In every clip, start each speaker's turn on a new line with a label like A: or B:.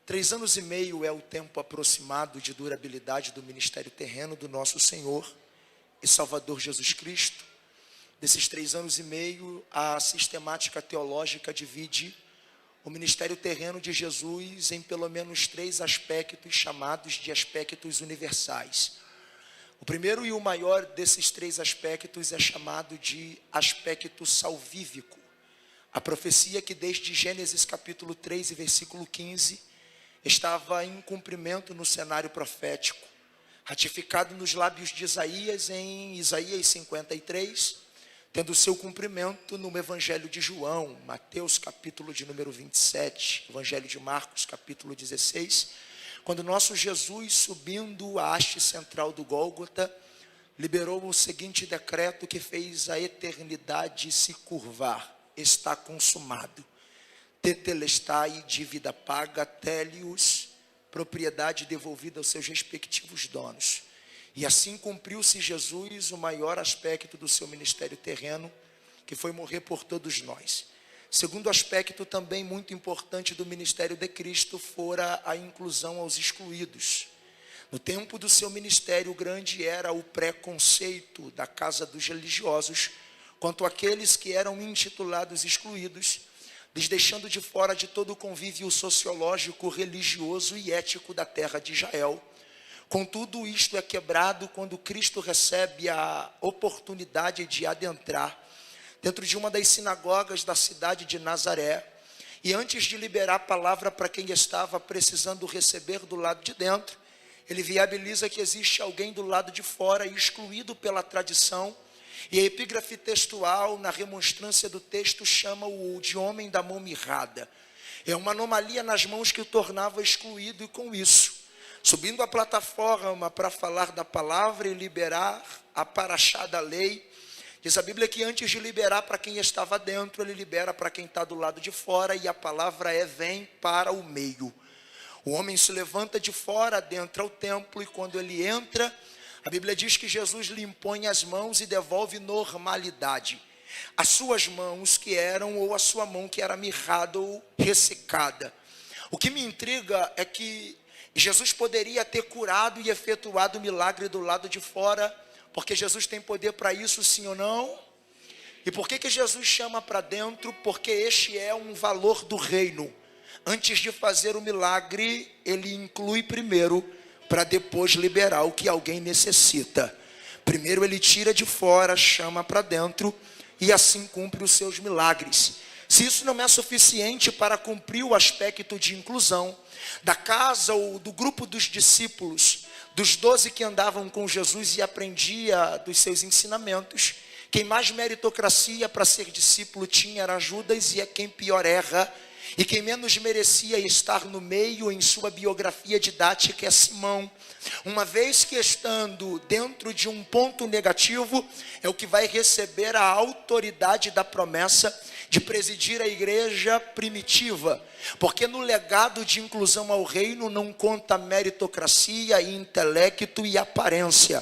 A: 3 anos e meio é o tempo aproximado de durabilidade do ministério terreno do nosso Senhor e Salvador Jesus Cristo. Desses 3 anos e meio, a sistemática teológica divide o ministério terreno de Jesus em pelo menos 3 aspectos chamados de aspectos universais. O primeiro e o maior desses 3 aspectos é chamado de aspecto salvífico. A profecia que desde Gênesis capítulo 3 e versículo 15 estava em cumprimento no cenário profético, ratificado nos lábios de Isaías em Isaías 53, tendo seu cumprimento no Evangelho de João, Mateus capítulo de número 27, Evangelho de Marcos capítulo 16, quando nosso Jesus, subindo a haste central do Gólgota, liberou o seguinte decreto que fez a eternidade se curvar: está consumado. Tetelestai, dívida paga, télios, propriedade devolvida aos seus respectivos donos. E assim cumpriu-se Jesus o maior aspecto do seu ministério terreno, que foi morrer por todos nós. Segundo aspecto também muito importante do ministério de Cristo fora a inclusão aos excluídos. No tempo do seu ministério, grande era o preconceito da casa dos religiosos quanto àqueles que eram intitulados excluídos, lhes deixando de fora de todo o convívio sociológico, religioso e ético da terra de Israel. Contudo, isto é quebrado quando Cristo recebe a oportunidade de adentrar dentro de uma das sinagogas da cidade de Nazaré, e antes de liberar a palavra para quem estava precisando receber do lado de dentro, ele viabiliza que existe alguém do lado de fora excluído pela tradição. E a epígrafe textual, na remonstrância do texto, chama-o de homem da mão mirrada. É uma anomalia nas mãos que o tornava excluído, e com isso, subindo a plataforma para falar da palavra e liberar a paraxá da lei, diz a Bíblia que antes de liberar para quem estava dentro, ele libera para quem está do lado de fora, e a palavra é: vem para o meio. O homem se levanta de fora, adentra o templo, e quando ele entra, a Bíblia diz que Jesus lhe impõe as mãos e devolve normalidade. As suas mãos que eram, ou a sua mão que era mirrada ou ressecada. O que me intriga é que Jesus poderia ter curado e efetuado o milagre do lado de fora, porque Jesus tem poder para isso, sim ou não? E por que Jesus chama para dentro? Porque este é um valor do reino. Antes de fazer o milagre, ele inclui primeiro, para depois liberar o que alguém necessita. Primeiro ele tira de fora, chama para dentro, e assim cumpre os seus milagres. Se isso não é suficiente para cumprir o aspecto de inclusão da casa ou do grupo dos discípulos, dos 12 que andavam com Jesus e aprendia dos seus ensinamentos, quem mais meritocracia para ser discípulo tinha era Judas, e é quem pior erra. E quem menos merecia estar no meio em sua biografia didática é Simão. Uma vez que estando dentro de um ponto negativo, é o que vai receber a autoridade da promessa de presidir a igreja primitiva. Porque no legado de inclusão ao reino não conta meritocracia, intelecto e aparência.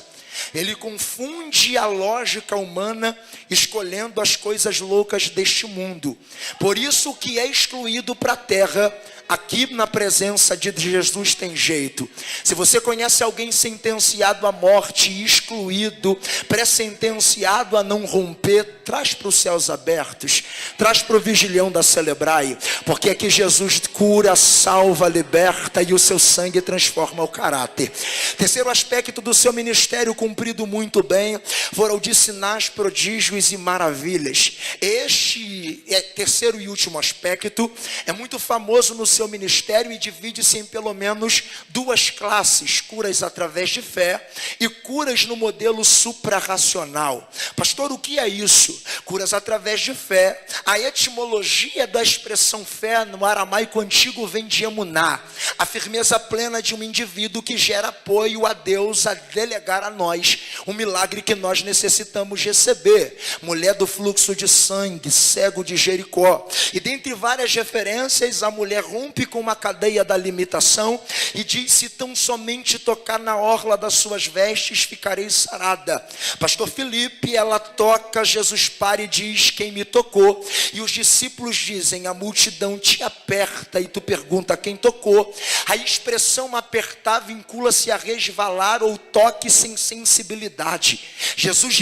A: Ele confunde a lógica humana, escolhendo as coisas loucas deste mundo. Por isso o que é excluído para a terra, aqui na presença de Jesus tem jeito. Se você conhece alguém sentenciado à morte, excluído, pré-sentenciado a não romper, traz para os céus abertos, traz para o vigilhão da Celebrai, porque aqui Jesus cura, salva, liberta, e o seu sangue transforma o caráter. Terceiro aspecto do seu ministério cumprido muito bem, foram de sinais, prodígios e maravilhas. Este terceiro e último aspecto é muito famoso no seu ministério e divide-se em pelo menos 2 classes: curas através de fé e curas no modelo suprarracional. Pastor, o que é isso? Curas através de fé. A etimologia da expressão fé no aramaico antigo vem de emuná, a firmeza plena de um indivíduo que gera apoio a Deus a delegar a nós o milagre que nós necessitamos receber. Mulher do fluxo de sangue, cego de Jericó. E dentre várias referências, a mulher rompe com uma cadeia da limitação e diz: se tão somente tocar na orla das suas vestes, ficarei sarada. Pastor Felipe, ela toca, Jesus para e diz: quem me tocou? E os discípulos dizem: a multidão te aperta. E tu pergunta: quem tocou? A expressão apertar vincula-se a resvalar ou toque sem sensibilidade. Jesus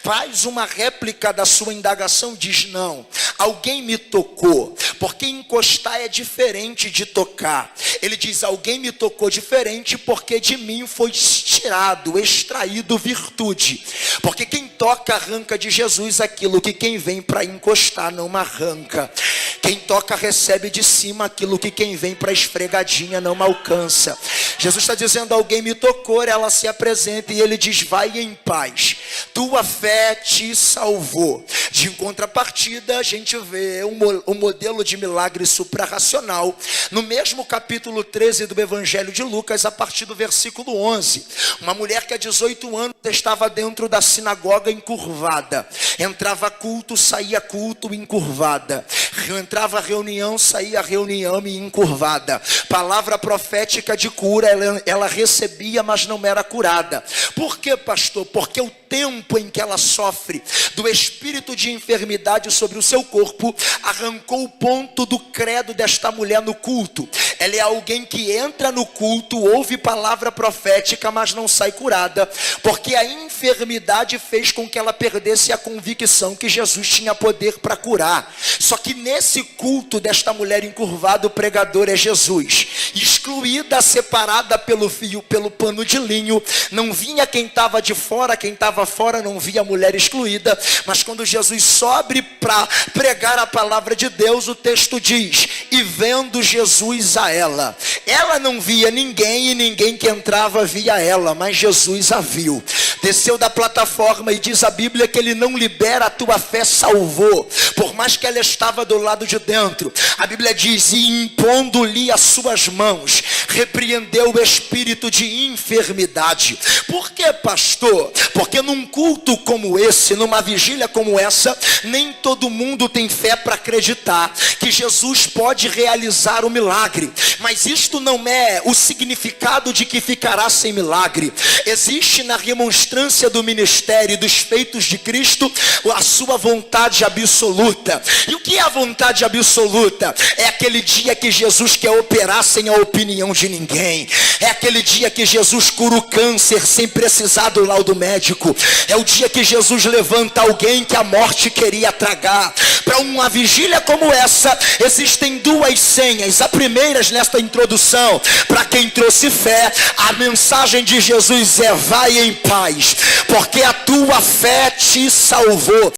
A: faz uma réplica da sua indagação, diz: não, alguém me tocou, porque encostar é diferente de tocar. Ele diz: alguém me tocou diferente, porque de mim foi tirado, extraído virtude. Porque quem toca arranca de Jesus aquilo que quem vem para encostar não arranca. Quem toca recebe de cima aquilo que quem vem para esfregadinha não alcança. Jesus está dizendo: alguém me tocou. Ela se apresenta e ele diz: vai em paz, tua fé te salvou. De contrapartida, a gente vê um modelo de milagre suprarracional no mesmo capítulo 13 do Evangelho de Lucas, a partir do versículo 11. Uma mulher que há 18 anos estava dentro da sinagoga encurvada. Entrava culto, saía culto, encurvada. Entrava reunião, saía reunião e encurvada. Palavra profética de cura ela recebia, mas não era curada. Por quê, pastor? Porque o tempo em que ela sofre do espírito de enfermidade sobre o seu corpo arrancou o ponto do credo desta mulher no culto. Ela é alguém que entra no culto, ouve palavra profética, mas não sai curada, porque a enfermidade fez com que ela perdesse a convicção que Jesus tinha poder para curar. Só que nesse culto desta mulher encurvada, o pregador é Jesus. Excluída, separada pelo fio, pelo pano de linho, não vinha quem estava de fora, quem estava fora não via a mulher excluída. Mas quando Jesus sobe para pregar a palavra de Deus, o texto diz: e vendo Jesus a ela não via ninguém, e ninguém que entrava via ela, mas Jesus a viu. Desceu da plataforma e diz a Bíblia que ele não libera: a tua fé salvou. Por mais que ela estava do lado de dentro, a Bíblia diz: e impondo-lhe as suas mãos, repreendeu o espírito de enfermidade. Por que, pastor? Porque num culto como esse, numa vigília como essa, nem todo mundo tem fé para acreditar que Jesus pode realizar o milagre. Mas isto não é o significado de que ficará sem milagre. Existe na remonstrância do ministério e dos feitos de Cristo a sua vontade absoluta. E o que é a vontade absoluta? É aquele dia que Jesus quer operar sem a opinião de ninguém. É aquele dia que Jesus cura o câncer sem precisar do laudo médico. É o dia que Jesus levanta alguém que a morte queria tragar. Para uma vigília como essa, existem duas senhas. A primeira, nesta introdução, para quem trouxe fé, a mensagem de Jesus é: vai em paz, porque a tua fé te salvou.